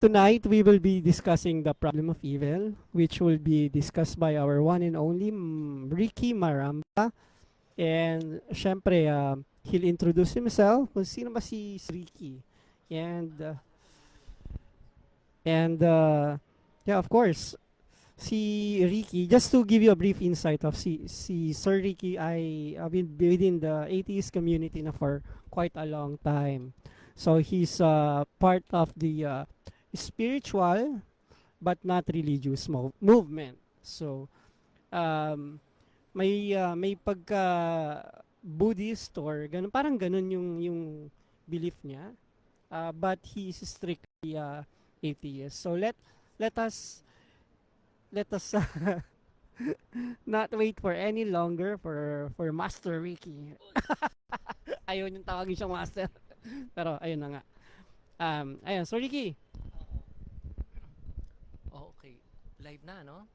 Tonight, we will be discussing the problem of evil, which will be discussed by our one and only Ricky Maramba. And syempre, he'll introduce himself kung sino ba si Ricky. And, uh, and yeah, of course, si Ricky, just to give you a brief insight of si Sir Ricky, I've been within the atheist community na for quite a long time. So he's part of the spiritual but not religious movement. So may pagka Buddhist or ganun, parang ganun yung belief niya. But he is strictly atheist. So let us not wait for any longer for Master Ricky. Ayun yung tawagin siyang master. Pero ayun na nga. Ayun, so Ricky. Okay, live na, no?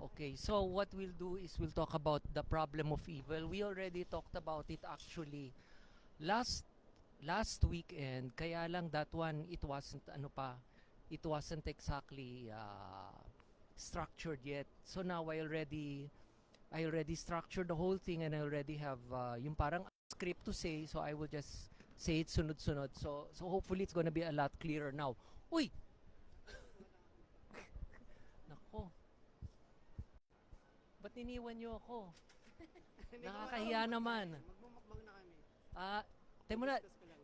Okay, so what we'll do is we'll talk about the problem of evil. We already talked about it actually last last weekend. Kaya lang that one it wasn't exactly structured yet. So now I already structured the whole thing and I already have yung parang script to say. So I will just say it sunod-sunod. So hopefully it's gonna be a lot clearer now. Uy, nako. Ba't iniwan niyo ako? Nakakahiya naman. Magmumukbang na kami. Temo na,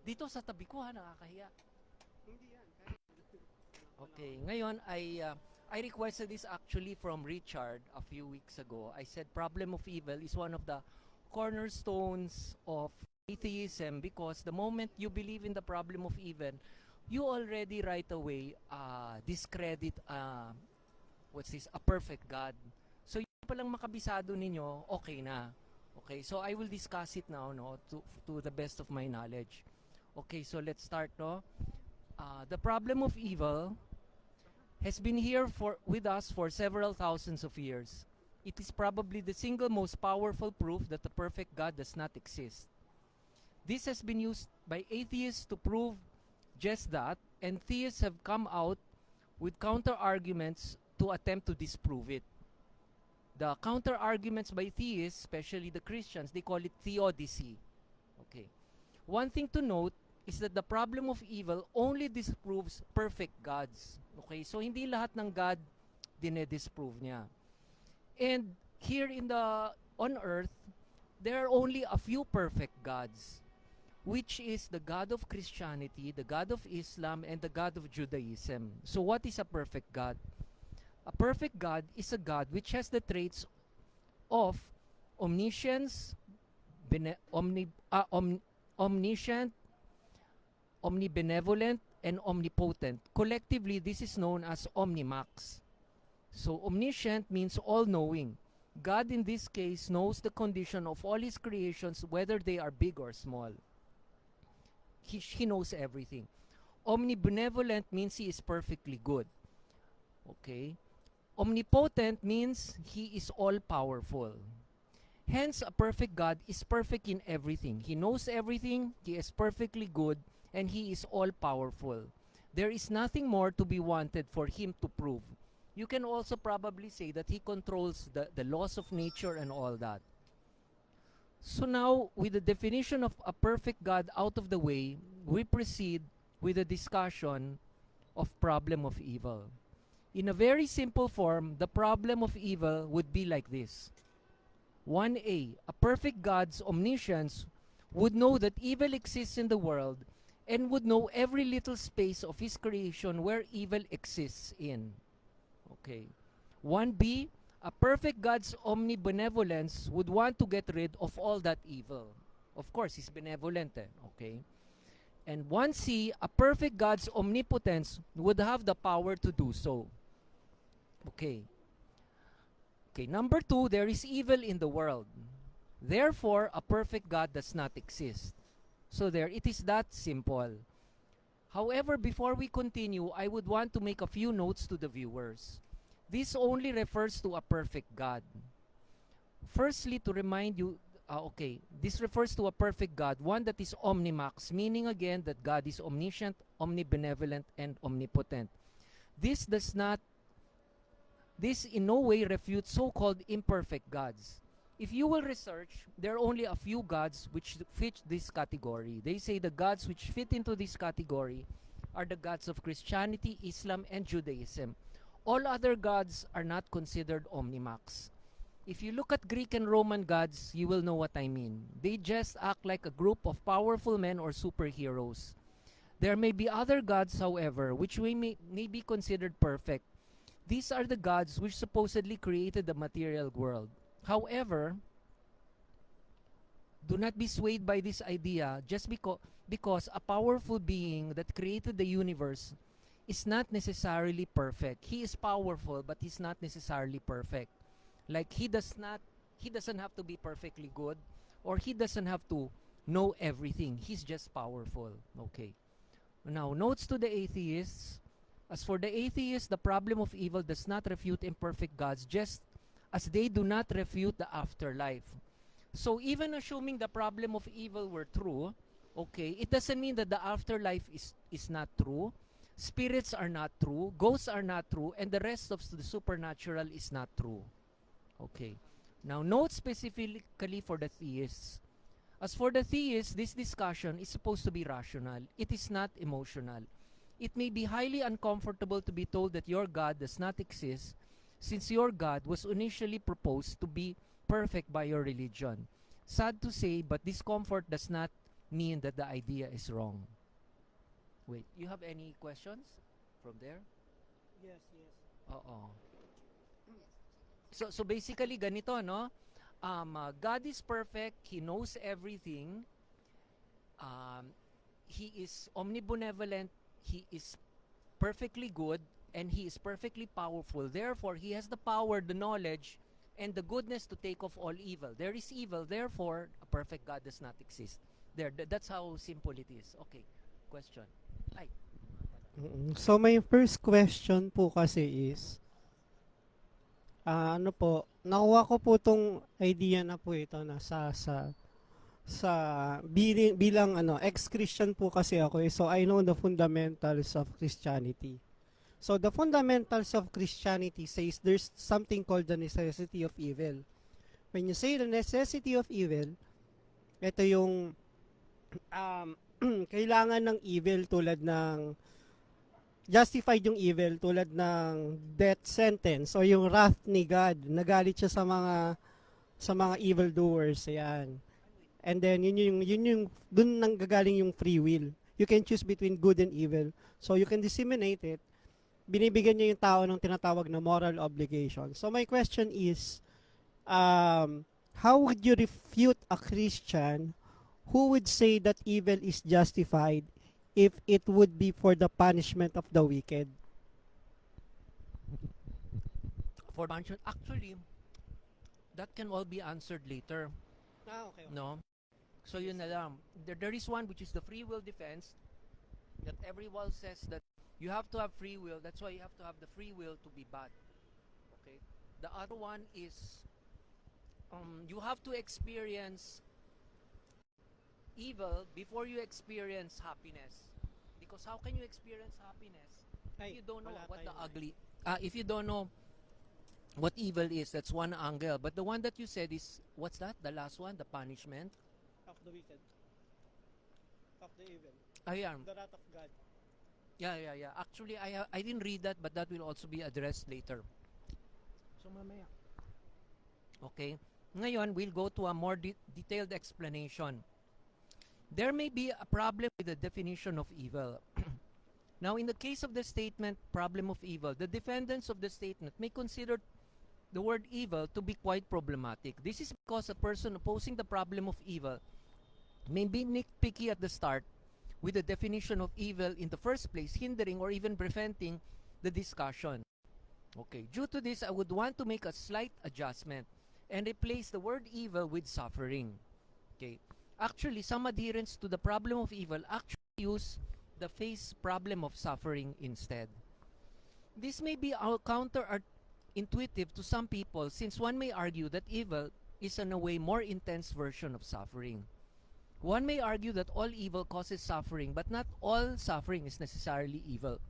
dito sa tabi ko ha, nakakahiya. Hindi yan. Okay, ngayon I requested this actually from Richard a few weeks ago. I said problem of evil is one of the cornerstones of atheism because the moment you believe in the problem of evil, you already right away discredit a perfect God. So yung palang makabisado ninyo, okay na. Okay, so I will discuss it now, no, to the best of my knowledge. Okay, so let's start, no. The problem of evil has been here with us for several thousands of years. It is probably the single most powerful proof that the perfect God does not exist. This has been used by atheists to prove just that, and theists have come out with counter arguments to attempt to disprove it. The counter arguments by theists, especially the Christians, they call it theodicy. Okay. One thing to note is that the problem of evil only disproves perfect gods. Okay, so hindi lahat ng God dinedisprove niya. And here on earth, there are only a few perfect gods, which is the God of Christianity, the God of Islam, and the God of Judaism. So what is a perfect God? A perfect God is a God which has the traits of omniscience, omniscient, omnibenevolent, and omnipotent. Collectively, this is known as omnimax. So omniscient means all-knowing. God in this case knows the condition of all his creations, whether they are big or small. He knows everything. Omnibenevolent means he is perfectly good. Okay? Omnipotent means he is all-powerful. Hence, a perfect God is perfect in everything. He knows everything, he is perfectly good, and he is all-powerful. There is nothing more to be wanted for him to prove. You can also probably say that he controls the laws of nature and all that. So now, with the definition of a perfect God out of the way, we proceed with the discussion of problem of evil. In a very simple form, the problem of evil would be like this. 1a, a perfect God's omniscience would know that evil exists in the world and would know every little space of his creation where evil exists in. Okay. 1b, a perfect God's omnibenevolence would want to get rid of all that evil. Of course, he's benevolent, okay? And 1c, a perfect God's omnipotence would have the power to do so. Okay. Okay, number 2, there is evil in the world. Therefore, a perfect God does not exist. So there, it is that simple. However, before we continue, I would want to make a few notes to the viewers. This only refers to a perfect God. Firstly, to remind you okay, this refers to a perfect God, one that is omnimax, meaning again that God is omniscient, omnibenevolent, and omnipotent. This does not, this in no way refutes so-called imperfect gods. If you will research, there are only a few gods which fit this category. They say the gods which fit into this category are the gods of Christianity, Islam, and Judaism. All other gods are not considered omnimax. If you look at Greek and Roman gods, you will know what I mean. They just act like a group of powerful men or superheroes. There may be other gods, however, which may be considered perfect. These are the gods which supposedly created the material world. However, do not be swayed by this idea just because a powerful being that created the universe is not necessarily perfect. He is powerful, but he's not necessarily perfect. Like he doesn't have to be perfectly good, or he doesn't have to know everything. He's just powerful. Okay. Now, notes to the atheists. As for the atheists, the problem of evil does not refute imperfect gods, just as they do not refute the afterlife. So even assuming the problem of evil were true, okay, it doesn't mean that the afterlife is not true. Spirits are not true, ghosts are not true, and the rest of the supernatural is not true. Okay. Now, note specifically for the theists. As for the theists, this discussion is supposed to be rational. It is not emotional. It may be highly uncomfortable to be told that your God does not exist, since your God was initially proposed to be perfect by your religion. Sad to say, but discomfort does not mean that the idea is wrong. Wait, you have any questions from there? Yes, yes. Oo. So basically ganito, no? God is perfect, He knows everything. He is omnibenevolent, He is perfectly good, and He is perfectly powerful. Therefore, He has the power, the knowledge, and the goodness to take off all evil. There is evil, therefore, a perfect God does not exist. That's how simple it is. Okay, question. Ay. So my first question po kasi is, ano po, nakuha ko po tong idea na po ito na bilang ano, ex-Christian po kasi ako, so I know the fundamentals of Christianity. So the fundamentals of Christianity says there's something called the necessity of evil. When you say the necessity of evil, ito yung kailangan ng evil tulad ng justified yung evil tulad ng death sentence o yung wrath ni God. Nagalit siya sa mga evildoers. Ayan. And then yun yung dun nanggagaling yung free will. You can choose between good and evil. So you can disseminate it. Binibigyan niya yung tao ng tinatawag na moral obligation. So my question is, how would you refute a Christian who would say that evil is justified if it would be for the punishment of the wicked? For punishment, actually, that can all be answered later. Okay. No? So yun na lang. There is one which is the free will defense, that everyone says that you have to have free will. That's why you have to have the free will to be bad. Okay? The other one is you have to experience evil before you experience happiness. Because how can you experience happiness if you don't know what the ugly, if you don't know what evil is? That's one angle. But the one that you said is, what's that? The last one, the punishment Of the wicked. Of the evil. Ayan. The wrath of God. Yeah. Actually, I didn't read that, but that will also be addressed later. So mamaya. Okay. Ngayon, we'll go to a more detailed explanation. There may be a problem with the definition of evil. Now, in the case of the statement, problem of evil, the defendants of the statement may consider the word evil to be quite problematic. This is because a person opposing the problem of evil may be nitpicky at the start with the definition of evil in the first place, hindering or even preventing the discussion. Okay, due to this, I would want to make a slight adjustment and replace the word evil with suffering. Okay, actually, some adherents to the problem of evil actually use the phrase problem of suffering instead. This may be counterintuitive to some people, since one may argue that evil is in a way more intense version of suffering. One may argue that all evil causes suffering, but not all suffering is necessarily evil.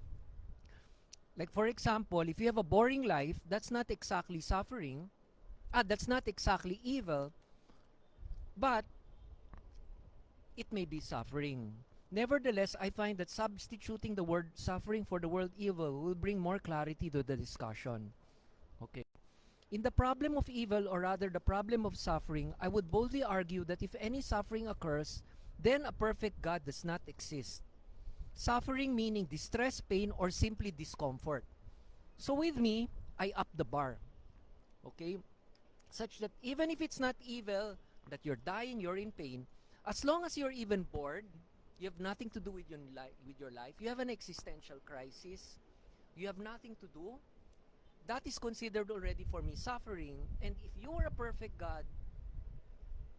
Like for example, if you have a boring life, that's not exactly suffering. That's not exactly evil, but it may be suffering. Nevertheless, I find that substituting the word suffering for the word evil will bring more clarity to the discussion. Okay. In the problem of evil, or rather the problem of suffering, I would boldly argue that if any suffering occurs, then a perfect God does not exist. Suffering meaning distress, pain, or simply discomfort. So with me, I up the bar. Okay? Such that even if it's not evil, that you're dying, you're in pain, as long as you're even bored, you have nothing to do with your life, you have an existential crisis, you have nothing to do, that is considered already for me suffering. And if you were a perfect God,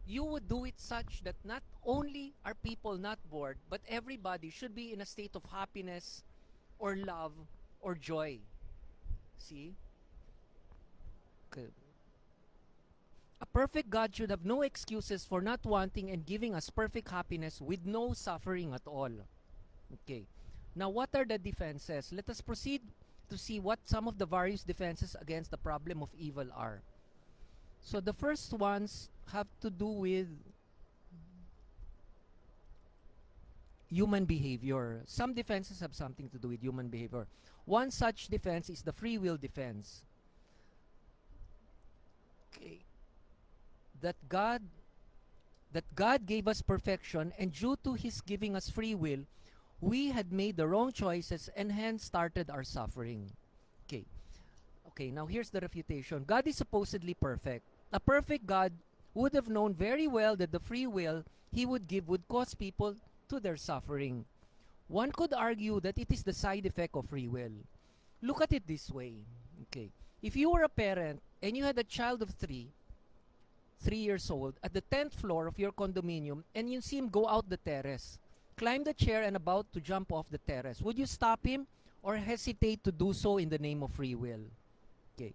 you would do it such that not only are people not bored, but everybody should be in a state of happiness or love or joy. See? Okay. A perfect God should have no excuses for not wanting and giving us perfect happiness with no suffering at all. Okay. Now, what are the defenses? Let us proceed to see what some of the various defenses against the problem of evil are. So the first ones have to do with human behavior. Some defenses have something to do with human behavior. One such defense is the free will defense. Okay. That God gave us perfection, and due to His giving us free will, we had made the wrong choices and hence started our suffering. Okay. Okay, now here's the refutation. God is supposedly perfect. A perfect God would have known very well that the free will He would give would cause people to their suffering. One could argue that it is the side effect of free will. Look at it this way. Okay. If you were a parent and you had a child of 3 years old, at the 10th floor of your condominium, and you see him go out the terrace, climb the chair and about to jump off the terrace, would you stop him or hesitate to do so in the name of free will? Okay.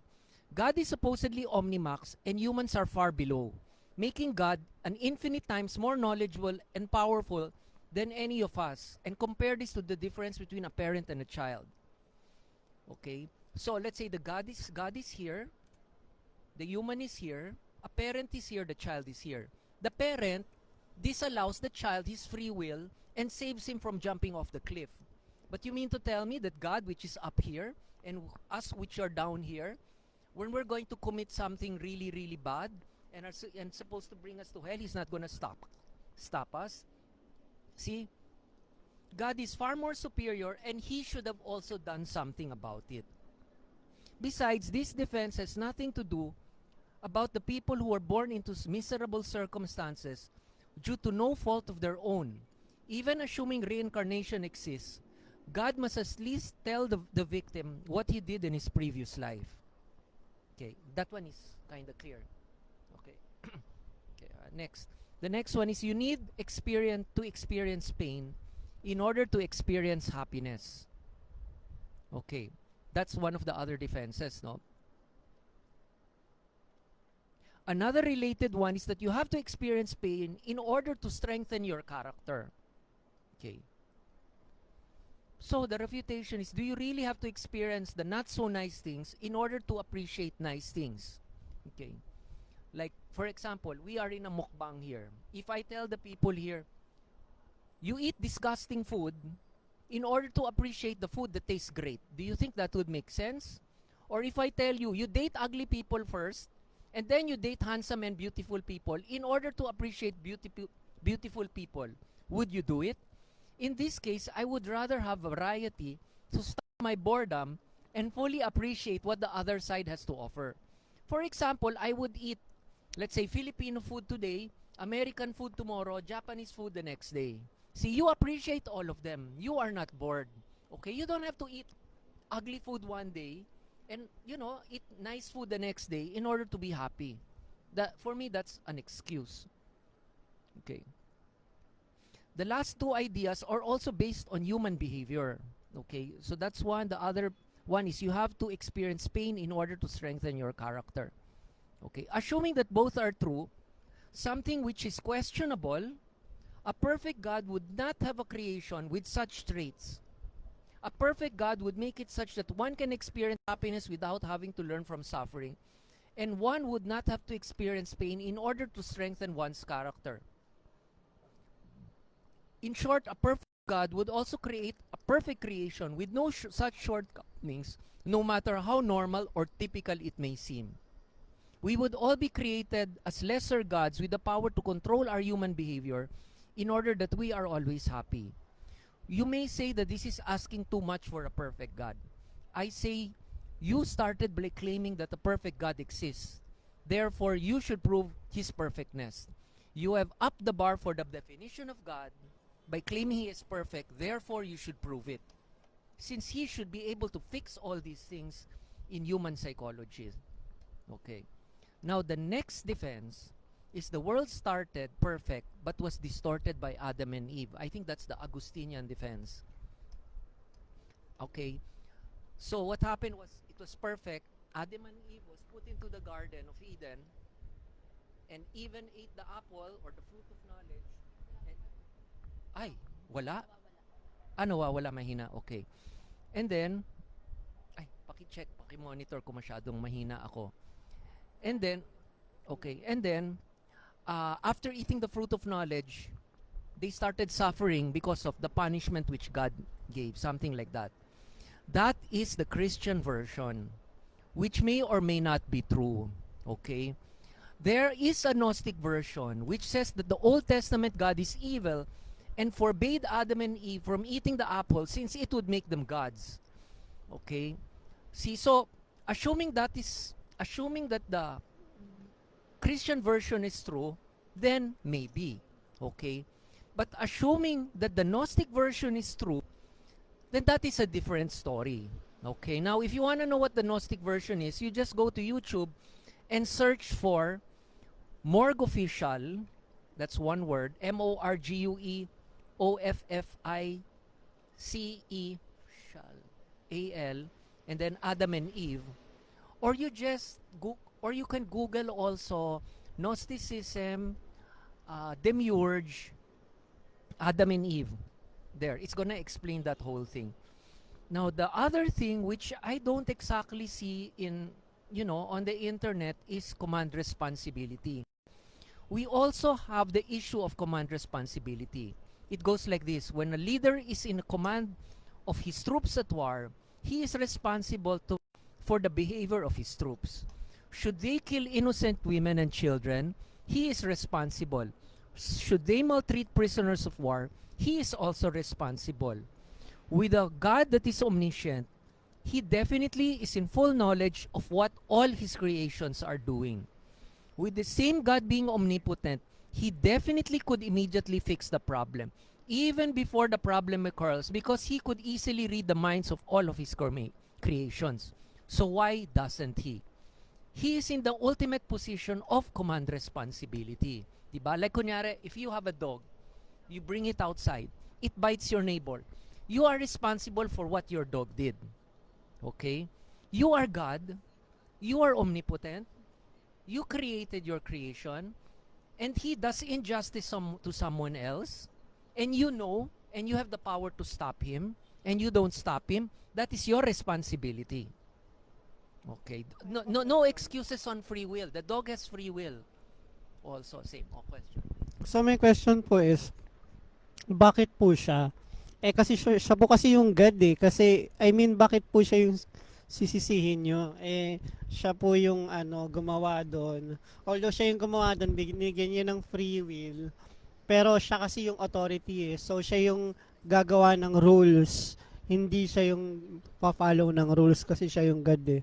God is supposedly omnimax and humans are far below, making God an infinite times more knowledgeable and powerful than any of us. And compare this to the difference between a parent and a child. Okay? So let's say the God is here, the human is here, a parent is here, the child is here. The parent disallows the child his free will and saves him from jumping off the cliff. But you mean to tell me that God, which is up here, and us, which are down here, when we're going to commit something really, really bad and supposed to bring us to hell, He's not going to stop us? See? God is far more superior, and He should have also done something about it. Besides, this defense has nothing to do about the people who are born into miserable circumstances due to no fault of their own. Even assuming reincarnation exists, God must at least tell the victim what he did in his previous life. Okay, that one is kind of clear. Okay, okay. Next. The next one is you need to experience pain in order to experience happiness. Okay, that's one of the other defenses, no? Another related one is that you have to experience pain in order to strengthen your character. Okay. So the refutation is, do you really have to experience the not so nice things in order to appreciate nice things? Okay. Like, for example, we are in a mukbang here. If I tell the people here, you eat disgusting food in order to appreciate the food that tastes great, do you think that would make sense? Or if I tell you, you date ugly people first, and then you date handsome and beautiful people in order to appreciate beautiful people, would you do it? In this case, I would rather have variety to stop my boredom and fully appreciate what the other side has to offer. For example, I would eat, let's say, Filipino food today, American food tomorrow, Japanese food the next day. See, you appreciate all of them. You are not bored. Okay? You don't have to eat ugly food one day and, eat nice food the next day in order to be happy. For me, that's an excuse. Okay. The last two ideas are also based on human behavior. Okay, so that's one. The other one is you have to experience pain in order to strengthen your character. Okay, assuming that both are true, something which is questionable, a perfect God would not have a creation with such traits. A perfect God would make it such that one can experience happiness without having to learn from suffering, and one would not have to experience pain in order to strengthen one's character. In short, a perfect God would also create a perfect creation with no such shortcomings, no matter how normal or typical it may seem. We would all be created as lesser gods with the power to control our human behavior in order that we are always happy. You may say that this is asking too much for a perfect God. I say, you started by claiming that a perfect God exists. Therefore, you should prove His perfectness. You have upped the bar for the definition of God by claiming He is perfect. Therefore, you should prove it. Since He should be able to fix all these things in human psychology. Okay. Now, the next defense is the world started perfect but was distorted by Adam and Eve. I think that's the Augustinian defense. Okay. So what happened was it was perfect. Adam and Eve was put into the Garden of Eden and even ate the apple or the fruit of knowledge. And, ay, wala? Ano, wala mahina. Okay. And then, ay, paki-check, paki-monitor kung masyadong mahina ako. And then, okay, and then, after eating the fruit of knowledge, they started suffering because of the punishment which God gave, something like that. That is the Christian version, which may or may not be true, okay? There is a Gnostic version which says that the Old Testament God is evil and forbade Adam and Eve from eating the apple since it would make them gods, okay? See, so, assuming that the Christian version is true, then maybe, okay? But assuming that the Gnostic version is true, then that is a different story, okay? Now, if you want to know what the Gnostic version is, you just go to YouTube and search for Morgue Official, that's one word, MORGUEOFFICEAL, and then Adam and Eve. Or you just or you can Google also Gnosticism, Demiurge, Adam and Eve. There, it's gonna explain that whole thing. Now, the other thing which I don't exactly see in, on the internet is command responsibility. We also have the issue of command responsibility. It goes like this: when a leader is in command of his troops at war, he is responsible for the behavior of his troops. Should they kill innocent women and children, he is responsible. Should they maltreat prisoners of war, he is also responsible. With a God that is omniscient, he definitely is in full knowledge of what all his creations are doing. With the same God being omnipotent, he definitely could immediately fix the problem, even before the problem occurs, because he could easily read the minds of all of his creations. So why doesn't he? He is in the ultimate position of command responsibility. Diba? Like kunyari, if you have a dog, you bring it outside, it bites your neighbor. You are responsible for what your dog did. Okay? You are God. You are omnipotent. You created your creation. And he does injustice to someone else. And you know, and you have the power to stop him. And you don't stop him. That is your responsibility. Okay. No excuses on free will. The dog has free will. Also, same question. So my question po is, bakit po siya? Kasi siya po kasi yung God eh. Kasi, I mean, bakit po siya yung sisisihin nyo? Siya po yung gumawa doon. Although siya yung gumawa doon, binigyan niya ng free will. Pero siya kasi yung authority eh. So siya yung gagawa ng rules. Hindi siya yung pa-follow ng rules kasi siya yung God eh.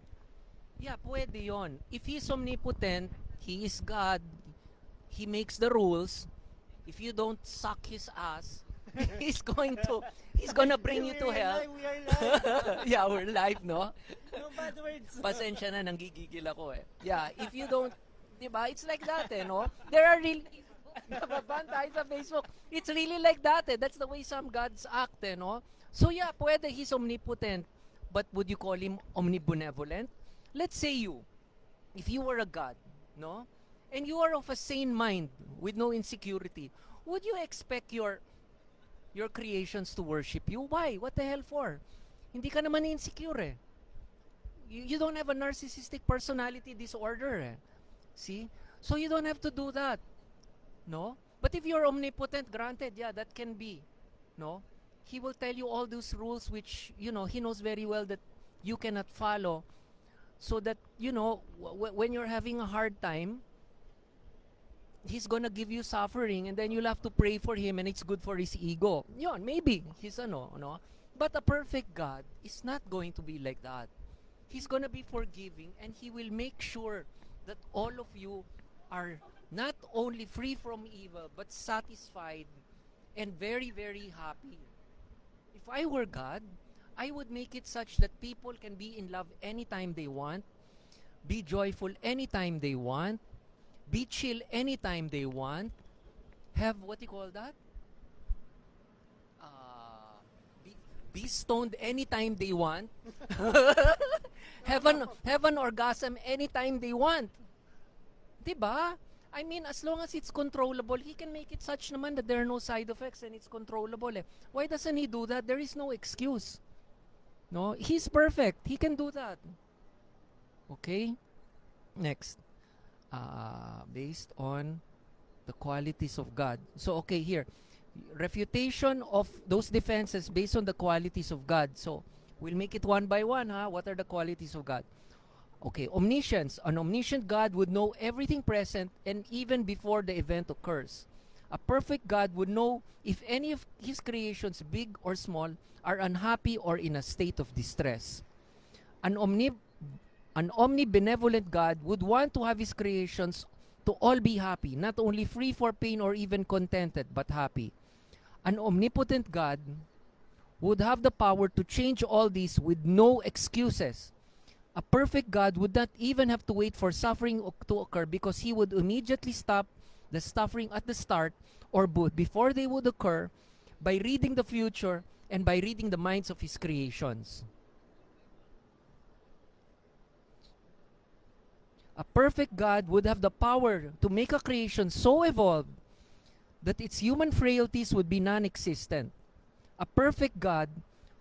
Yeah, pwede yon. If he's omnipotent, he is God, he makes the rules. If you don't suck his ass, he's gonna bring you to hell. We are live. Yeah, we're live, no? No bad words. Pasensya na, nanggigigil ako eh. Yeah, if you don't, diba? It's like that eh, no? There are really, nababan tayo sa Facebook. It's really like that eh. That's the way some gods act eh, no? So yeah, pwede he's omnipotent. But would you call him omnibenevolent? Let's say if you were a god, no? And you are of a sane mind with no insecurity. Would you expect your creations to worship you? Why? What the hell for? Hindi ka naman insecure eh. You don't have a narcissistic personality disorder eh. See? So you don't have to do that. No? But if you're omnipotent, granted, yeah, that can be. No? He will tell you all those rules which, he knows very well that you cannot follow. So that, when you're having a hard time, he's gonna give you suffering and then you'll have to pray for him and it's good for his ego. Yun, maybe. He's no? But a perfect God is not going to be like that. He's gonna be forgiving and he will make sure that all of you are not only free from evil but satisfied and very, very happy. If I were God, I would make it such that people can be in love anytime they want, be joyful anytime they want, be chill anytime they want, have what you call that? Be stoned anytime they want, have an orgasm anytime they want. Diba? I mean, as long as it's controllable, he can make it such naman that there are no side effects and it's controllable. Eh. Why doesn't he do that? There is no excuse. No, he's perfect. He can do that. Okay? Next. Based on the qualities of God. So, okay, here. Refutation of those defenses based on the qualities of God. So, we'll make it one by one, ha? What are the qualities of God? Okay, omniscience. An omniscient God would know everything present and even before the event occurs. A perfect God would know if any of his creations, big or small, are unhappy or in a state of distress. An omnibenevolent God would want to have his creations to all be happy, not only free for pain or even contented, but happy. An omnipotent God would have the power to change all these with no excuses. A perfect God would not even have to wait for suffering to occur because he would immediately stop the suffering at the start or before they would occur by reading the future and by reading the minds of his creations. A perfect God would have the power to make a creation so evolved that its human frailties would be non-existent. A perfect God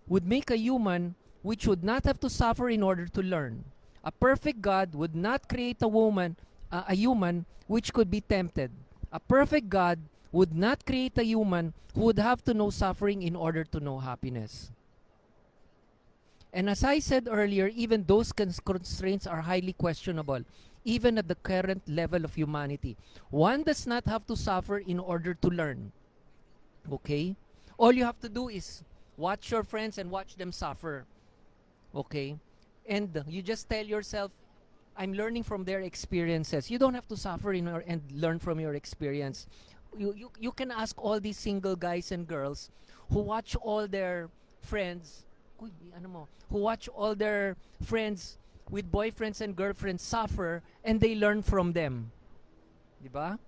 would make a human which would not have to suffer in order to learn. A perfect God would not create a human which could be tempted. A perfect God would not create a human who would have to know suffering in order to know happiness. And as I said earlier, even those constraints are highly questionable, even at the current level of humanity. One does not have to suffer in order to learn. Okay? All you have to do is watch your friends and watch them suffer. Okay? And you just tell yourself, I'm learning from their experiences. You don't have to suffer and learn from your experience. You can ask all these single guys and girls who watch all their friends, who watch all their friends with boyfriends and girlfriends suffer and they learn from them. Diba?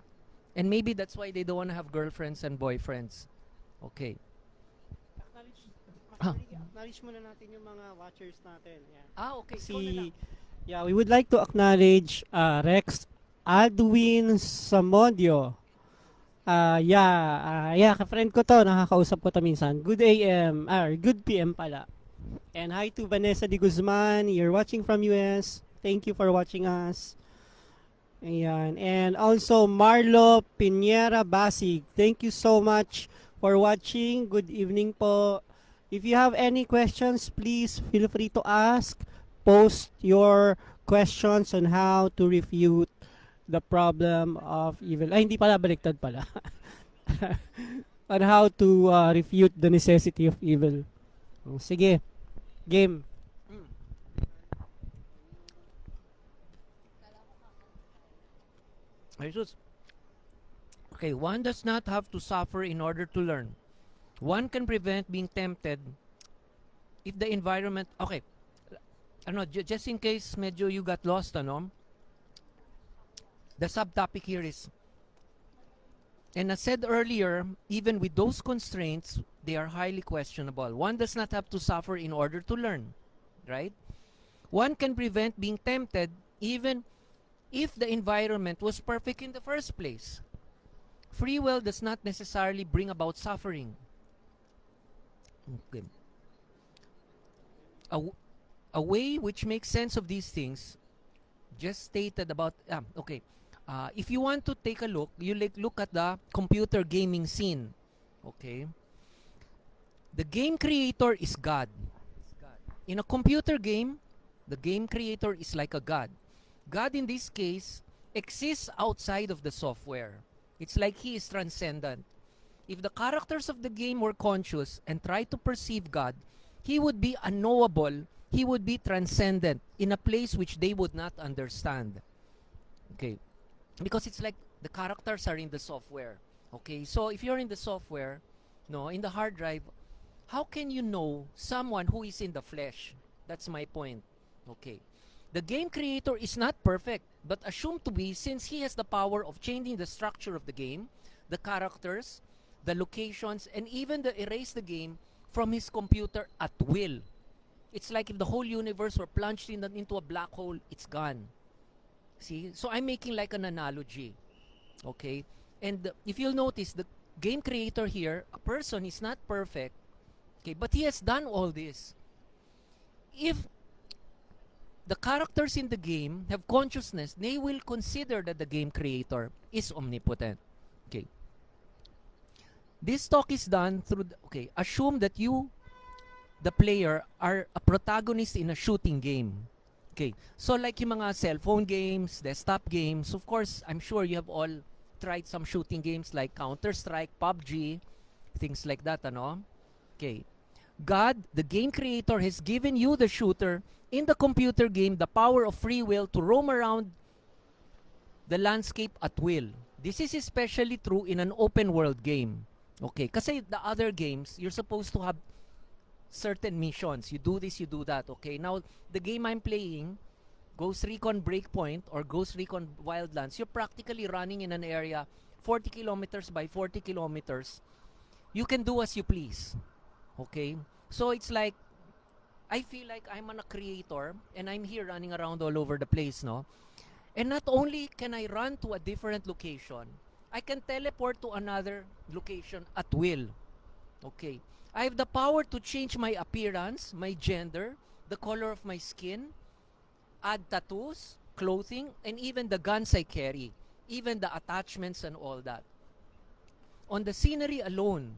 And maybe that's why they don't want to have girlfriends and boyfriends. Okay. Acknowledge muna natin yung mga watchers natin. Yeah. Okay. Ikaw na lang. Yeah, we would like to acknowledge Rex Aldwin Samondio. Ka-friend ko to, nakakausap ko to minsan. Good AM, good PM pala. And hi to Vanessa De Guzman, you're watching from US. Thank you for watching us. Ayan. And also Marlo Pinera Basig, thank you so much for watching. Good evening po. If you have any questions, please feel free to ask. Post your questions on how to refute the problem of evil. Ay, hindi pala, baliktad pala. On how to refute the necessity of evil. Sige, game. Okay, one does not have to suffer in order to learn. One can prevent being tempted if the environment... Okay, just in case medyo you got lost, the subtopic here is, and as said earlier, even with those constraints, they are highly questionable. One does not have to suffer in order to learn, right? One can prevent being tempted even if the environment was perfect in the first place. Free will does not necessarily bring about suffering. Okay. A way which makes sense of these things, just stated about, okay. If you want to take a look, you look at the computer gaming scene. Okay. The game creator is God. In a computer game, the game creator is like a God. God in this case exists outside of the software. It's like he is transcendent. If the characters of the game were conscious and tried to perceive God, he would be unknowable, he would be transcendent in a place which they would not understand. Okay. Because it's like the characters are in the software. Okay. So if you're in the software, no, in the hard drive, how can you know someone who is in the flesh? That's my point. Okay. The game creator is not perfect, but assumed to be, since he has the power of changing the structure of the game, the characters, the locations, and even the erase the game from his computer at will. It's like if the whole universe were plunged into a black hole, it's gone. See? So I'm making like an analogy. Okay? And if you'll notice, the game creator here, a person is not perfect, okay, but he has done all this. If the characters in the game have consciousness, they will consider that the game creator is omnipotent. Okay. This talk is done through, okay, assume that you, the player, are a protagonist in a shooting game. Okay. So like yung mga cellphone games, desktop games, of course, I'm sure you have all tried some shooting games like Counter-Strike, PUBG, things like that, ano? Okay. God, the game creator, has given you, the shooter, in the computer game, the power of free will to roam around the landscape at will. This is especially true in an open world game. Okay, kasi the other games, you're supposed to have certain missions. You do this, you do that. Okay, now the game I'm playing, Ghost Recon Breakpoint or Ghost Recon Wildlands, you're practically running in an area 40 kilometers by 40 kilometers. You can do as you please. Okay, so it's like, I feel like I'm a creator and I'm here running around all over the place, no? And not only can I run to a different location, I can teleport to another location at will. Okay. I have the power to change my appearance, my gender, the color of my skin, add tattoos, clothing, and even the guns I carry, even the attachments and all that. On the scenery alone,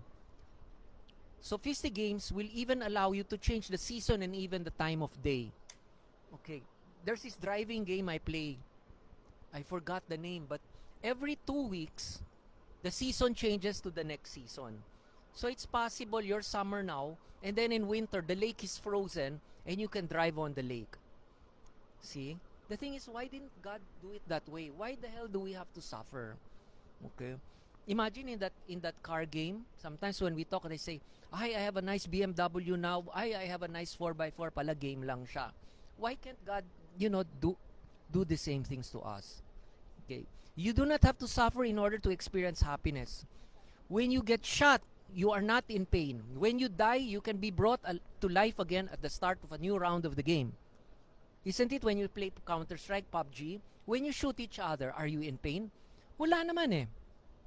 Sophistic Games will even allow you to change the season and even the time of day. Okay. There's this driving game I play. I forgot the name, but every 2 weeks, the season changes to the next season. So it's possible you're summer now, and then in winter, the lake is frozen, and you can drive on the lake. See? The thing is, why didn't God do it that way? Why the hell do we have to suffer? Okay? Imagine in that car game, sometimes when we talk, they say, I have a nice BMW now. I have a nice 4x4 pala, game lang siya. Why can't God, do the same things to us? Okay. You do not have to suffer in order to experience happiness. When you get shot, you are not in pain. When you die, you can be brought to life again at the start of a new round of the game. Isn't it when you play Counter-Strike, PUBG, when you shoot each other, are you in pain? Wala naman eh.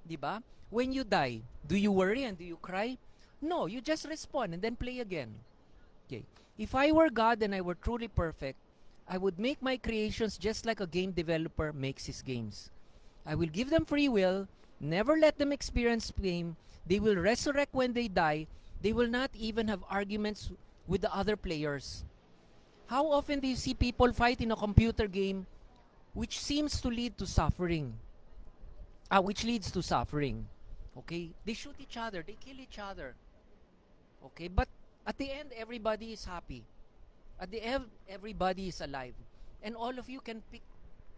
Diba? When you die, do you worry and do you cry? No, you just respawn and then play again. Okay. If I were God and I were truly perfect, I would make my creations just like a game developer makes his games. I will give them free will, never let them experience pain. They will resurrect when they die. They will not even have arguments with the other players. How often do you see people fight in a computer game which seems to lead to suffering? Which leads to suffering. Okay? They shoot each other. They kill each other. Okay? But at the end, everybody is happy. At the end, everybody is alive. And all of you can pick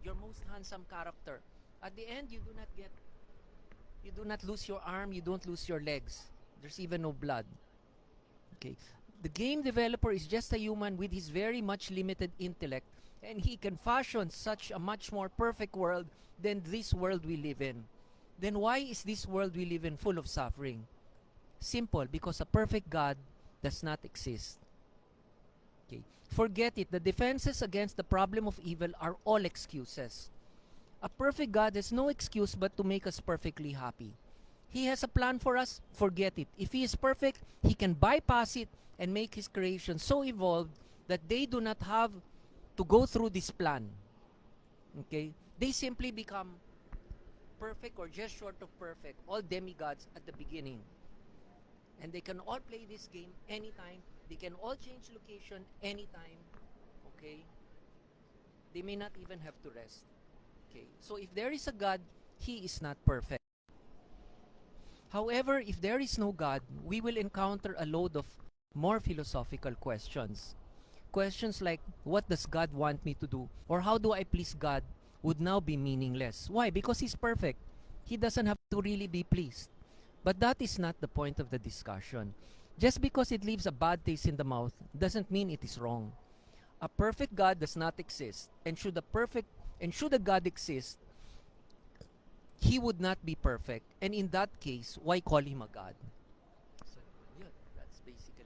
your most handsome character. At the end, you do not lose your arm, you don't lose your legs. There's even no blood. Okay. The game developer is just a human with his very much limited intellect, and he can fashion such a much more perfect world than this world we live in. Then why is this world we live in full of suffering? Simple, because a perfect God does not exist. Okay. Forget it. The defenses against the problem of evil are all excuses. A perfect God has no excuse but to make us perfectly happy. He has a plan for us, forget it. If He is perfect, He can bypass it and make His creation so evolved that they do not have to go through this plan. Okay? They simply become perfect or just short of perfect, all demigods at the beginning. And they can all play this game anytime. They can all change location anytime. Okay? They may not even have to rest. Okay? So if there is a God, He is not perfect. However, if there is no God, we will encounter a load of more philosophical questions. Questions like, what does God want me to do? Or how do I please God? Would now be meaningless. Why? Because He's perfect. He doesn't have to really be pleased. But that is not the point of the discussion. Just because it leaves a bad taste in the mouth doesn't mean it is wrong. A perfect God does not exist. And should a God exist, He would not be perfect. And in that case, why call Him a God? So, yun, that's basically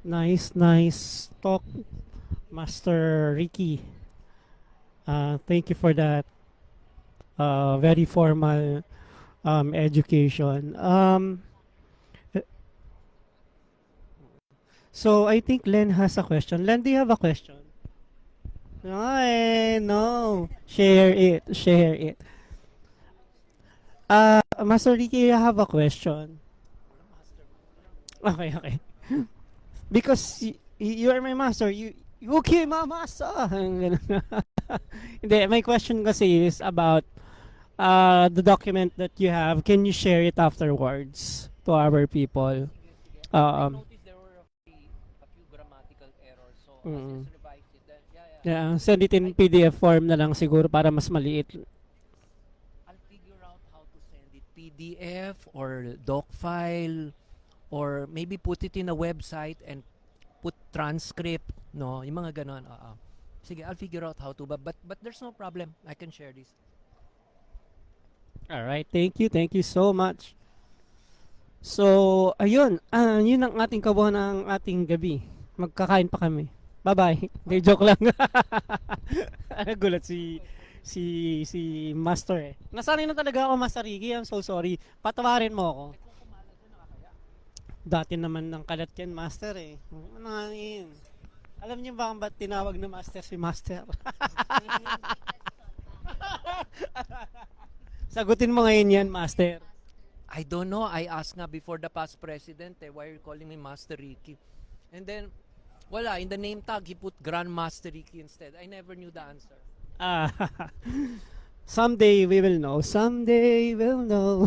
it. Nice talk, Master Ricky. Thank you for that very formal education. So I think Len has a question. Len, do you have a question? No. Share it. Master Ricky, I have a question. Okay. Because you are my master, you okay, my master. Ganun. Hindi, my question kasi is about the document that you have. Can you share it afterwards to our people? I Um, noticed there were a few grammatical errors. So, mm. I just revised it. Then, Yeah, send it in PDF form na lang siguro para mas maliit. I'll figure out how to send it PDF or doc file or maybe put it in a website and put transcript, no, yung mga ganon. Sige, I'll figure out how to, but there's no problem. I can share this. All right, thank you so much. So, ayun, yun ang ating kabuuan ng ating gabi. Magkakain pa kami. Bye-bye. Hindi, joke lang. Nagulat si Master eh. Nasanay na talaga ako, Master Ricky. I'm so sorry. Patawarin mo ako. Dati naman ng kalat yan, Master eh. Ano nga yun? Alam niyo ba kung ba't tinawag na Master si Master? Sagutin mo ngayon yan, Master. I don't know. I asked nga before the past president, why are you calling me Master Ricky? And then, wala, in the name tag, he put Grandmaster Ricky instead. I never knew the answer. Ah, someday we will know. Someday we'll know.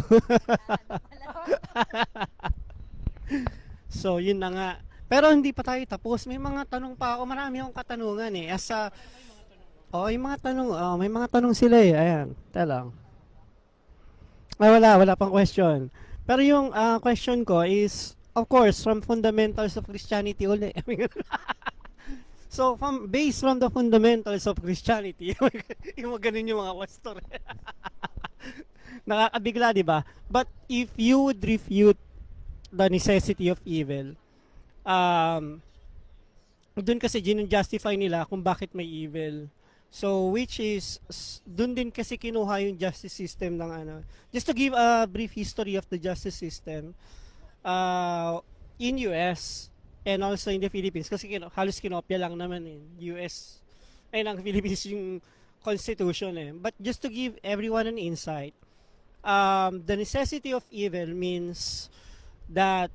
So, yun na nga. Pero hindi pa tayo tapos. May mga tanong pa ako. Marami akong katanungan eh. Yung mga tanong, may mga tanong sila eh. Ayan, talang. Wala pang question. Pero yung question ko is, of course, from fundamentals of Christianity ulit. So, based from the fundamentals of Christianity, yung ganun yung mga pastor. Nakakabigla, di ba? But if you would refute the necessity of evil, dun kasi justify nila kung bakit may evil. So, which is, dun din kasi kinuha yung justice system ng ano. Just to give a brief history of the justice system, in US, and also in the Philippines, kasi halos kinopya lang naman US, ay ng Philippines yung constitution eh. But just to give everyone an insight, the necessity of evil means that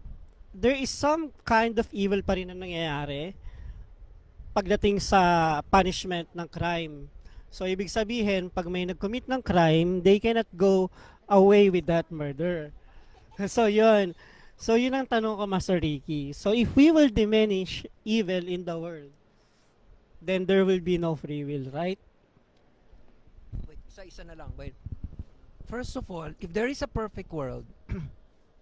there is some kind of evil pa rin na nangyayari pagdating sa punishment ng crime. So, ibig sabihin, pag may nag-commit ng crime, they cannot go away with that murder. So, yun. So, yun ang tanong ko, Master Ricky. So, if we will diminish evil in the world, then there will be no free will, right? Wait, isa na lang. Wait. First of all, if there is a perfect world,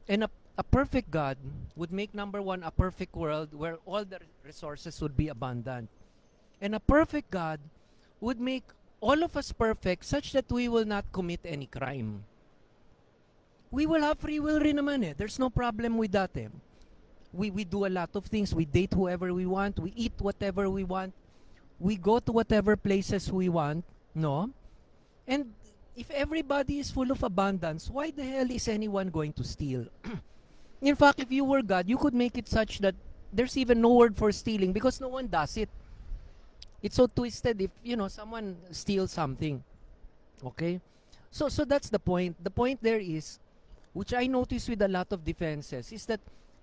and a perfect God would make, number one, a perfect world where all the resources would be abundant. And a perfect God would make all of us perfect such that we will not commit any crime. We will have free will rin naman eh. There's no problem with that eh. We do a lot of things. We date whoever we want. We eat whatever we want. We go to whatever places we want. No? And if everybody is full of abundance, why the hell is anyone going to steal? In fact, if you were God, you could make it such that there's even no word for stealing because no one does it. It's so twisted if, someone steals something. Okay? So that's the point. The point there is, which I notice with a lot of defenses, is that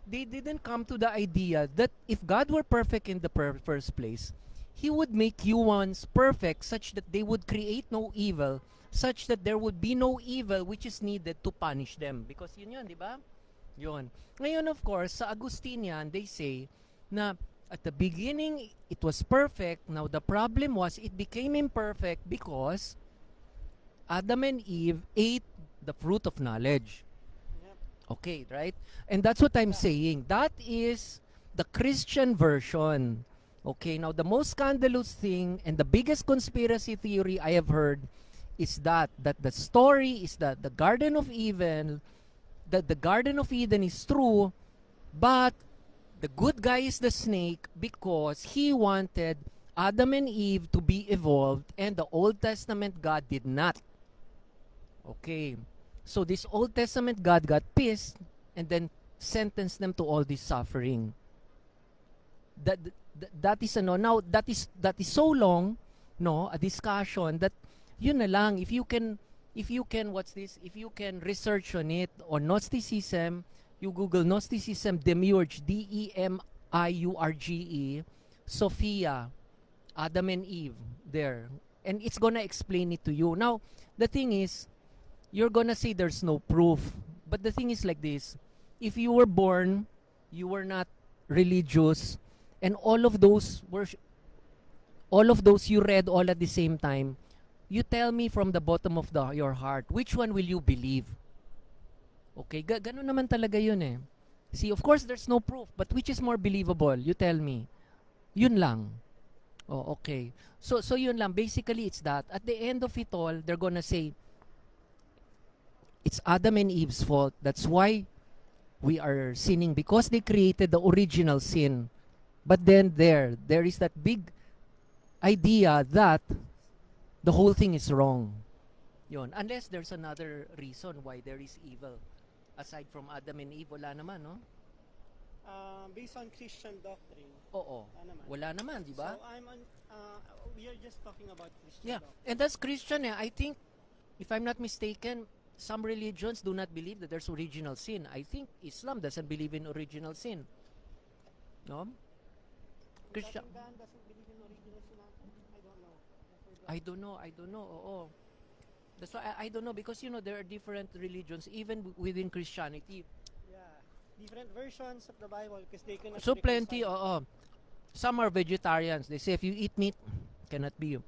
they didn't come to the idea that if God were perfect in the first place, He would make humans perfect such that they would create no evil, such that there would be no evil which is needed to punish them. Because yun, di ba? Yun. Ngayon, of course, sa Agustinian, they say na at the beginning, it was perfect. Now, the problem was it became imperfect because Adam and Eve ate the fruit of knowledge. Yep. Okay, right? And that's what I'm saying. That is the Christian version. Okay, now the most scandalous thing and the biggest conspiracy theory I have heard is that the story is that the Garden of Eden, that the Garden of Eden is true, but the good guy is the snake because he wanted Adam and Eve to be evolved and the Old Testament God did not. Okay. So this Old Testament God got pissed and then sentenced them to all this suffering. That is now that is so long, no, a discussion that yun na lang, if you can research on it on Gnosticism, you Google Gnosticism Demiurge, Demiurge, Sophia, Adam and Eve there, and it's gonna explain it to you. Now the thing is, you're gonna say there's no proof, but the thing is like this: if you were born, you were not religious, and all of those you read all at the same time, you tell me from the bottom of your heart, which one will you believe? Okay, ganun naman talaga yun eh. See, of course, there's no proof, but which is more believable? You tell me. Yun lang. Oh, okay. So yun lang. Basically, it's that. At the end of it all, they're gonna say, it's Adam and Eve's fault. That's why we are sinning, because they created the original sin. But then there is that big idea that the whole thing is wrong. Yun. Unless there's another reason why there is evil. Aside from Adam and Eve, wala naman, no? Based on Christian doctrine. Oo. Wala naman, di ba? So we are just talking about Christian Yeah. doctrine. And that's Christian. I think, if I'm not mistaken, some religions do not believe that there's original sin. I think Islam doesn't believe in original sin. No? Christian. Vatican doesn't believe in original sin. I don't know. I don't know. Oo. That's why I don't know, because there are different religions even within Christianity. Yeah, different versions of the Bible because they cannot. So plenty. Oo. Some are vegetarians. They say if you eat meat, cannot be you.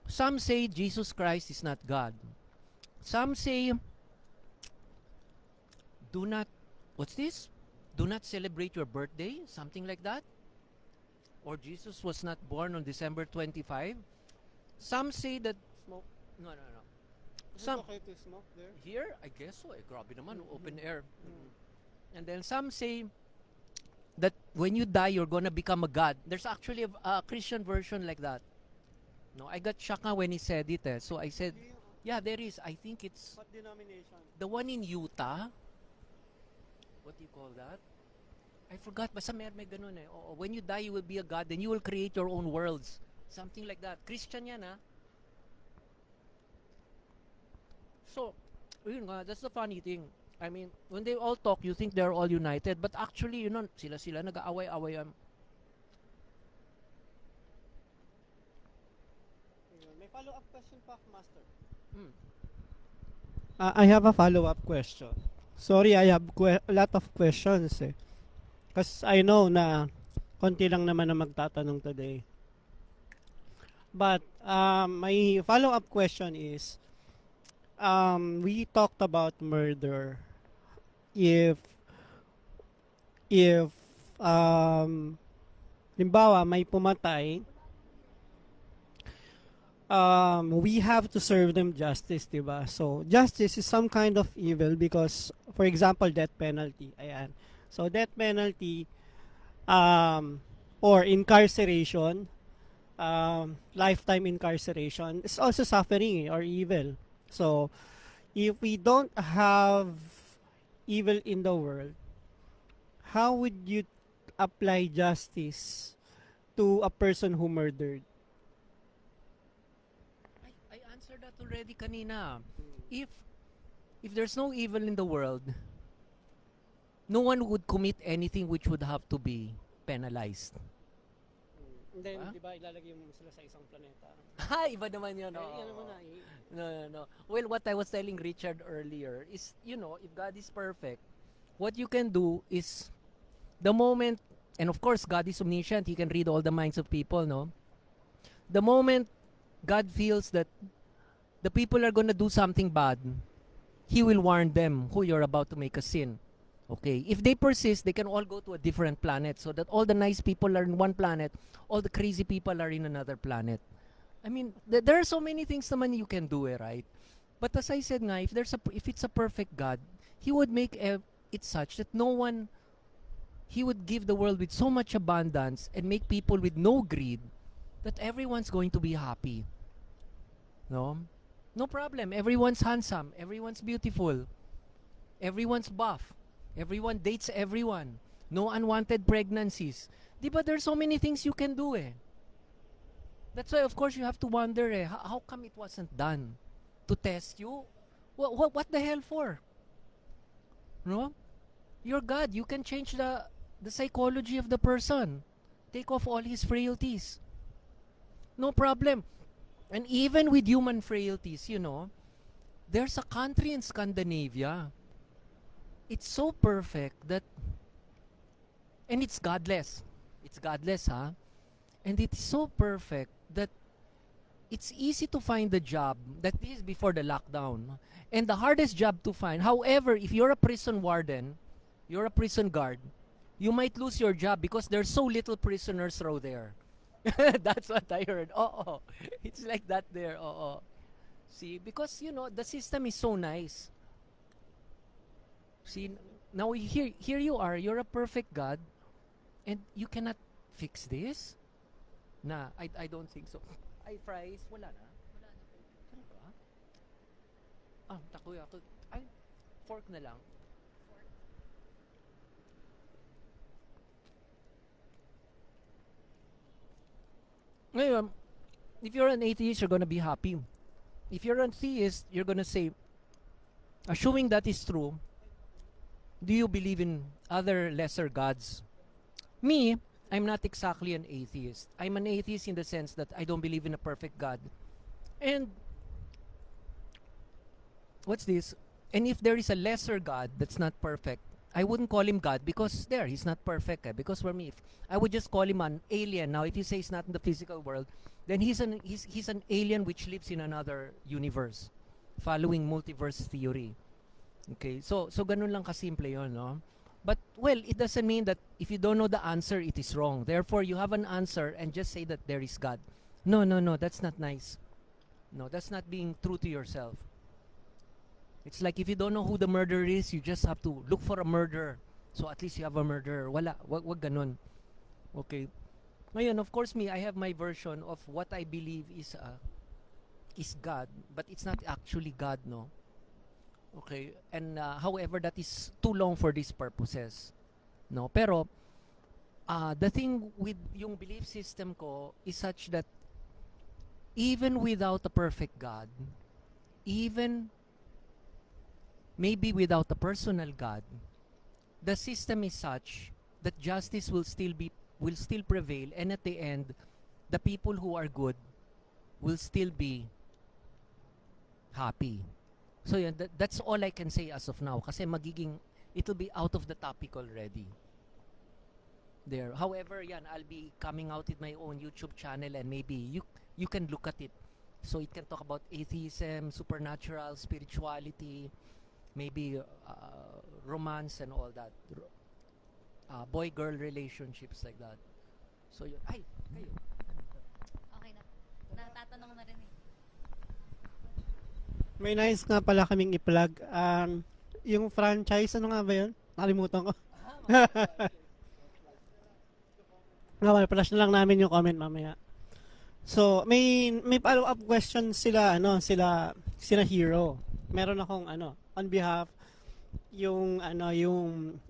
Some say Jesus Christ is not God. Some say do not celebrate your birthday, something like that. Or Jesus was not born on December 25. Some say that Smoke. no. Is Some it okay to smoke there? here, I guess so. Grabe naman, Mhm. open air. Mm. And then some say that when you die, you're gonna become a god. There's actually a Christian version like that. No, I got shocked when he said it. So I said, yeah, there is. I think it's What denomination? the one in Utah. What do you call that? I forgot. Basta may ganun eh. Oo, when you die, you will be a god. Then you will create your own worlds. Something like that. Christian yan, ah. So, yun nga, that's the funny thing. I mean, when they all talk, you think they're all united. But actually, sila nag-aaway-away. May follow-up question pa, Master. Hmm. I have a follow-up question. Sorry, I have a lot of questions eh. Because I know na konti lang naman na magtatanong today. But my follow-up question is, we talked about murder. If limbawa may pumatay, we have to serve them justice, diba? So justice is some kind of evil because, for example, death penalty. Ayan. So death penalty or incarceration, lifetime incarceration is also suffering or evil. So, if we don't have evil in the world, how would you apply justice to a person who murdered? I answered that already kanina. If there's no evil in the world, no one would commit anything which would have to be penalized. And then, Ah? di ba, ilalagay mo sila sa isang planeta. Ha, iba naman yun. Eh, Oo. yan naman na, No, no, no. Well, what I was telling Richard earlier is, if God is perfect, what you can do is the moment, and of course, God is omniscient, He can read all the minds of people, no? The moment God feels that the people are gonna do something bad, He will warn them who you're about to make a sin. Okay, if they persist, they can all go to a different planet so that all the nice people are in one planet, all the crazy people are in another planet. I mean, there are so many things naman you can do, right? But as I said nga, if it's a perfect God, He would make it such that no one, He would give the world with so much abundance and make people with no greed that everyone's going to be happy. No? No problem. Everyone's handsome. Everyone's beautiful. Everyone's buff. Everyone dates everyone. No unwanted pregnancies. Di ba there's so many things you can do eh. That's why of course you have to wonder eh, how come it wasn't done? To test you? What the hell for? No? You're God. You can change the psychology of the person. Take off all his frailties. No problem. And even with human frailties, there's a country in Scandinavia. It's so perfect that, and it's godless. It's godless, huh? And it's so perfect that it's easy to find a job. That is before the lockdown. And the hardest job to find. However, if you're a prison warden, you're a prison guard, you might lose your job because there's so little prisoners through there. That's what I heard. Oh, it's like that there. Oh. See, because the system is so nice. See, now here you are. You're a perfect God, and you cannot fix this. Nah, I don't think so. Ay, fries, wala na. Ano ba? Takoyaki. Ay, fork na lang. Ngayon, if you're an atheist, you're gonna be happy. If you're an theist, you're gonna say, assuming that is true, do you believe in other lesser gods? Me, I'm not exactly an atheist. I'm an atheist in the sense that I don't believe in a perfect God. And what's this? And if there is a lesser God that's not perfect, I wouldn't call him God because he's not perfect. Because for me, if I would just call him an alien. Now, if you say he's not in the physical world, then he's an alien which lives in another universe, following multiverse theory. Okay, so ganun lang kasimple yun, no? But, well, it doesn't mean that if you don't know the answer, it is wrong. Therefore, you have an answer and just say that there is God. No, that's not nice. No, that's not being true to yourself. It's like if you don't know who the murderer is, you just have to look for a murderer. So at least you have a murderer. Wag ganun. Okay. Ngayon, of course, I have my version of what I believe is God, but it's not actually God, no? Okay, and however, that is too long for these purposes. No, pero the thing with yung belief system ko is such that even without a perfect God, even maybe without a personal God, the system is such that justice will still prevail, and at the end, the people who are good will still be happy. So yeah, that's all I can say as of now. Kasi it'll be out of the topic already. There. However, I'll be coming out with my own YouTube channel, and maybe you can look at it. So it can talk about atheism, supernatural, spirituality, maybe romance and all that. Boy-girl relationships like that. So yun. Ay, kayo. Okay na. Natatanong na rin eh. May nice nga pala kaming i-plug. Yung franchise, ano nga ba yun? Nakalimutan ko. Okay, flash na lang namin yung comment mamaya. So, may follow-up question sila Hero. Meron akong on behalf yung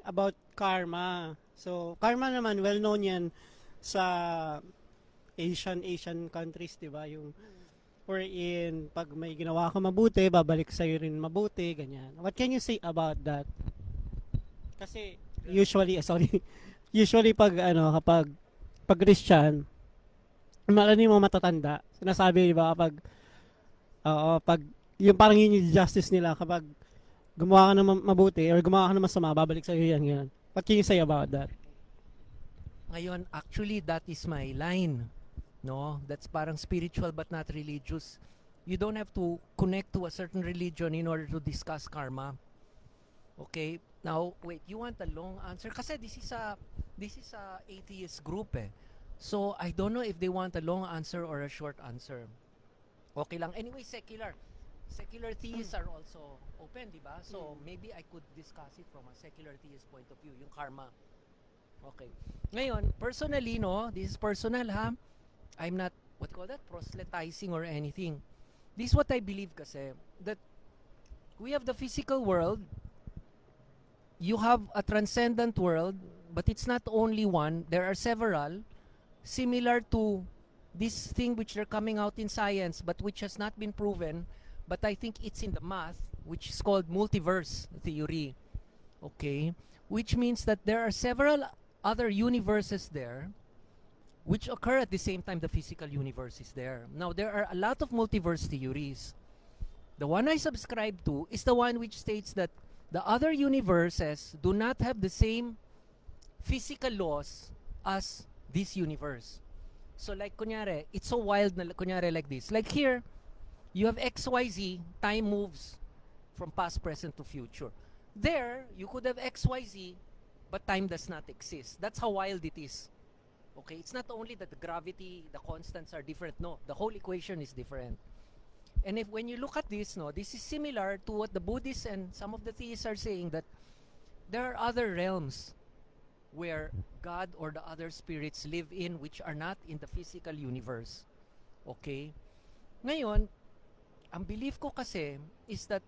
about karma. So, karma naman well known 'yan sa Asian countries, 'di ba? Yung wherein pag may ginawa ka mabuti, babalik sa rin mabuti, ganyan. What can you say about that? Kasi usually, usually kapag Christian, marami mo matatanda. Sinasabi, di ba, pag yung parang yun yung justice nila kapag gumawa ka ng mabuti or gumawa ka ng masama, babalik sa iyo yan, yan. What can you say about that? Ngayon, actually, that is my line. No? That's parang spiritual but not religious. You don't have to connect to a certain religion in order to discuss karma. Okay? Now, wait, you want a long answer? Kasi this is a atheist group eh. So, I don't know if they want a long answer or a short answer. Okay lang. Anyway, secular. Secular theists are also open, di ba? So, maybe I could discuss it from a secular theist point of view, yung karma. Okay. Ngayon, personally, no, this is personal ha. I'm not, what do you call that? Proselytizing or anything. This is what I believe kasi, that we have the physical world, you have a transcendent world, but it's not only one, there are several, similar to this thing which are coming out in science, but which has not been proven, but I think it's in the math, which is called multiverse theory. Okay? Which means that there are several other universes there, which occur at the same time the physical universe is there. Now, there are a lot of multiverse theories. The one I subscribe to is the one which states that the other universes do not have the same physical laws as this universe. So like kunyari, it's so wild na kunyari like this. Like here, you have XYZ, time moves from past, present to future. There, you could have XYZ, but time does not exist. That's how wild it is. Okay, it's not only that the gravity, the constants are different. No, the whole equation is different. And if when you look at this, no, this is similar to what the Buddhists and some of the theists are saying, that there are other realms where God or the other spirits live in, which are not in the physical universe. Okay? Ngayon, ang belief ko kasi is that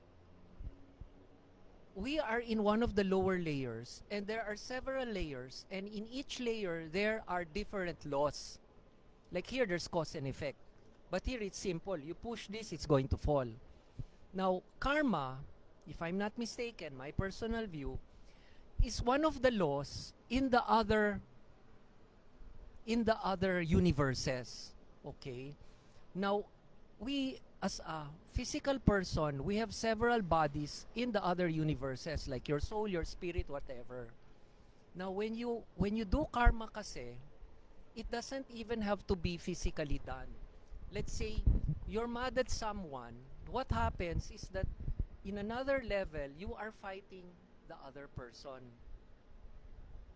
we are in one of the lower layers, and there are several layers, and in each layer there are different laws. Like here, there's cause and effect. But here it's simple. You push this, it's going to fall. Now, karma, if I'm not mistaken, my personal view, is one of the laws in the other universes. Okay? Now, we as a physical person, we have several bodies in the other universes, like your soul, your spirit, whatever. Now, when you do karma kasi, it doesn't even have to be physically done. Let's say you're mad at someone, what happens is that in another level, you are fighting the other person.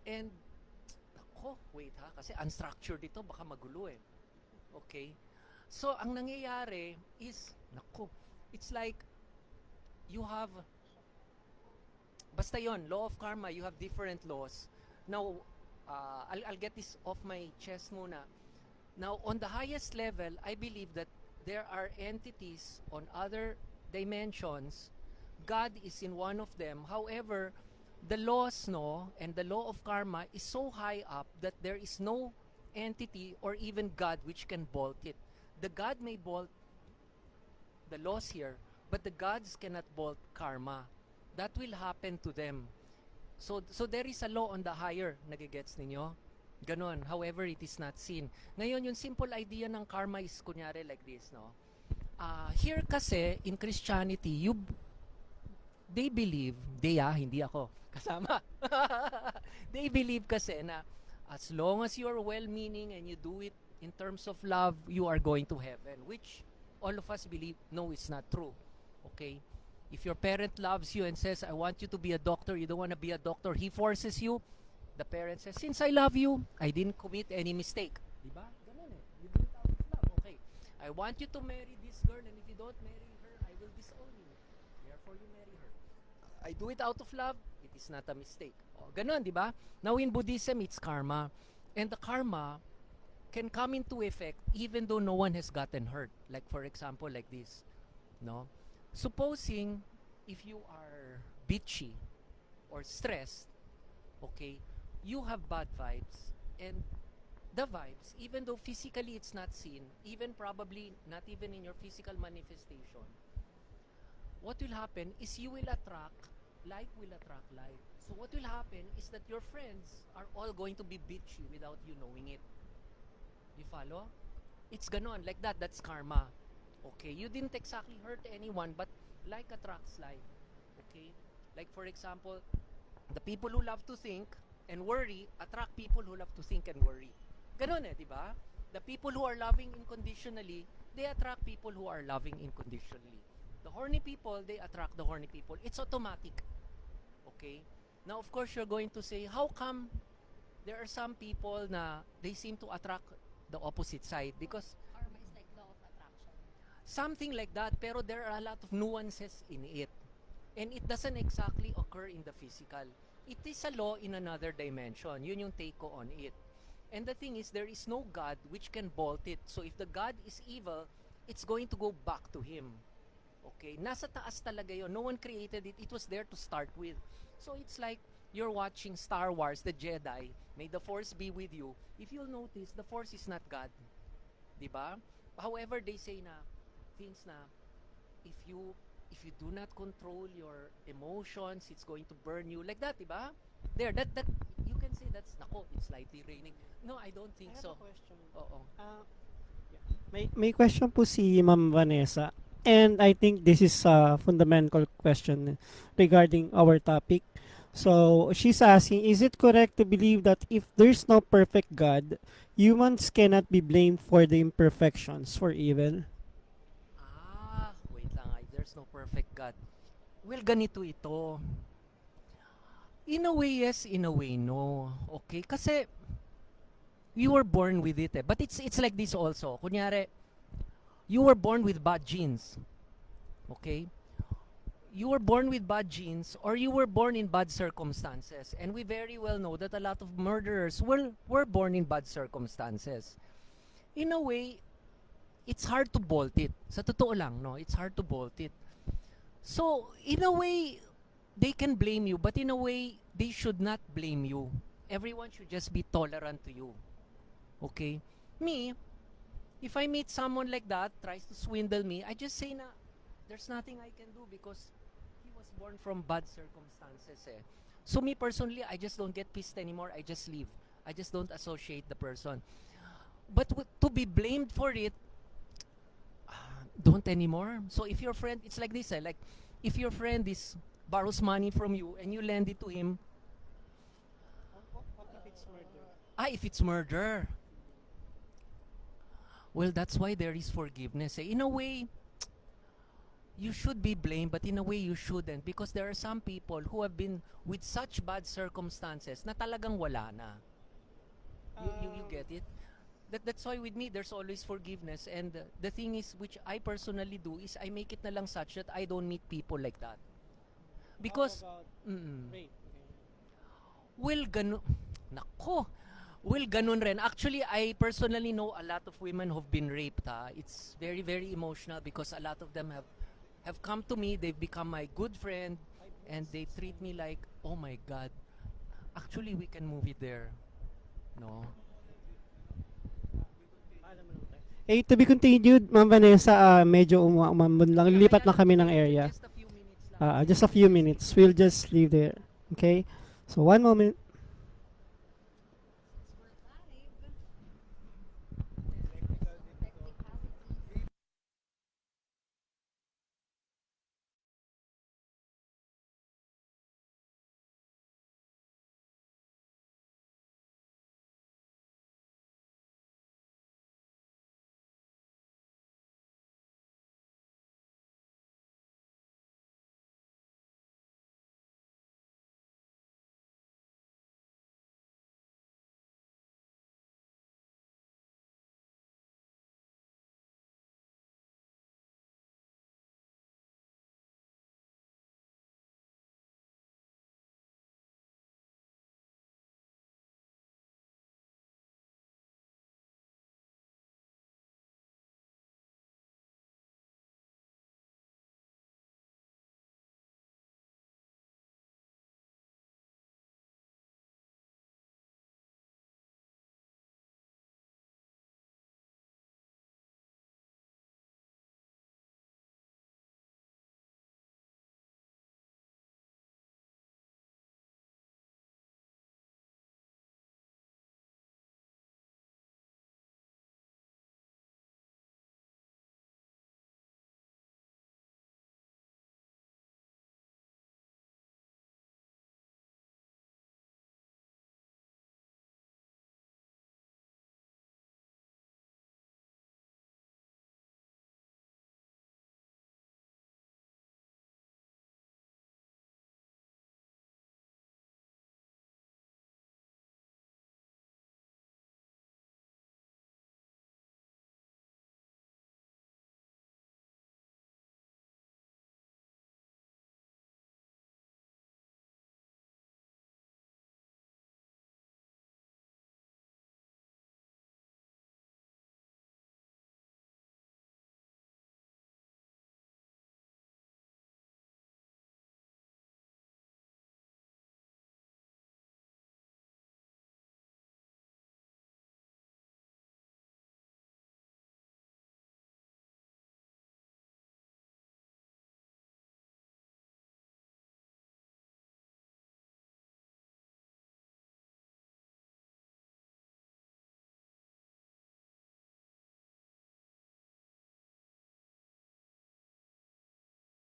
And, ako, wait ha, kasi unstructured ito, baka magulo eh. Okay? So, ang nangyayari is, it's like, you have, basta yon, law of karma, you have different laws. Now, I'll get this off my chest muna. Now, on the highest level, I believe that there are entities on other dimensions. God is in one of them. However, the laws, no, and the law of karma is so high up that there is no entity or even God which can bolt it. The God may bolt the laws here, but the gods cannot bolt karma. That will happen to them. So there is a law on the higher, nagigets ninyo? Ganon, however it is not seen. Ngayon, yung simple idea ng karma is kunyari like this, no? Here kasi, in Christianity, they believe, hindi ako, kasama. They believe kasi na as long as you are well-meaning and you do it in terms of love, you are going to heaven, which all of us believe, no, it's not true. Okay? If your parent loves you and says, I want you to be a doctor, you don't want to be a doctor, he forces you, the parent says, since I love you, I didn't commit any mistake. Diba? Ganun eh. You do it out of love. Okay. I want you to marry this girl, and if you don't marry her, I will disown you. Therefore, you marry her. I do it out of love, it is not a mistake. Oh, ganun, diba? Now, in Buddhism, it's karma. And the karma can come into effect even though no one has gotten hurt. Like for example, like this, no? Supposing if you are bitchy or stressed, okay, you have bad vibes, and the vibes, even though physically it's not seen, even probably not even in your physical manifestation, what will happen is you will attract like will attract like. So what will happen is that your friends are all going to be bitchy without you knowing it. You follow? It's ganon, like that. That's karma. Okay, you didn't exactly hurt anyone, but like attracts like. Okay, like for example, the people who love to think and worry attract people who love to think and worry. Ganon eh, di ba? The people who are loving unconditionally, they attract people who are loving unconditionally. The horny people, they attract the horny people. It's automatic. Okay? Now, of course, you're going to say, how come there are some people na they seem to attract the opposite side? Because Karma is like law of attraction. something like that, pero there are a lot of nuances in it. And it doesn't exactly occur in the physical. It is a law in another dimension. Yun yung take ko on it. And the thing is, there is no God which can bolt it. So if the God is evil, it's going to go back to him. Okay? Nasa taas talaga yun. No one created it. It was there to start with. So it's like you're watching Star Wars, the Jedi. May the Force be with you. If you'll notice, the Force is not God. Diba? However, they say na things na if you do not control your emotions, it's going to burn you. Like that, diba? There, that you can say that's nako, it's slightly raining. No, I don't think so. Oo. May question po si Ma'am Vanessa. And I think this is a fundamental question regarding our topic. So, she's asking, is it correct to believe that if there's no perfect God, humans cannot be blamed for the imperfections for evil? Wait lang. There's no perfect God. Well, ganito ito. In a way, yes. In a way, no. Okay? Kasi, we were born with it eh. But it's like this also. Kunyari, you were born with bad genes. Okay? You were born with bad genes or you were born in bad circumstances. And we very well know that a lot of murderers were born in bad circumstances. In a way, it's hard to bolt it. Sa totoo lang, no? It's hard to bolt it. So, in a way, they can blame you, but in a way, they should not blame you. Everyone should just be tolerant to you. Okay? Me, if I meet someone like that, tries to swindle me, I just say na, there's nothing I can do because he was born from bad circumstances eh. So me personally, I just don't get pissed anymore. I just leave. I just don't associate the person. But to be blamed for it, don't anymore. So if your friend, it's like this eh, like if your friend borrows money from you and you lend it to him, if it's murder, well, that's why there is forgiveness eh. In a way, you should be blamed, but in a way you shouldn't, because there are some people who have been with such bad circumstances na talagang wala na. You get it? That's why with me, there's always forgiveness. And the thing is, which I personally do, is I make it na lang such that I don't meet people like that. Because, well, nako. Well, ganun rin. Actually, I personally know a lot of women who've been raped. It's very, very emotional because a lot of them have come to me. They've become my good friend, and they treat me like, oh my God. Actually, we can move it there. No? To be continued, Ma'am Vanessa, medyo umambon lang. Lilipat na kami ng area. Just a few minutes lang. Just a few minutes. We'll just leave there. Okay? So, one moment.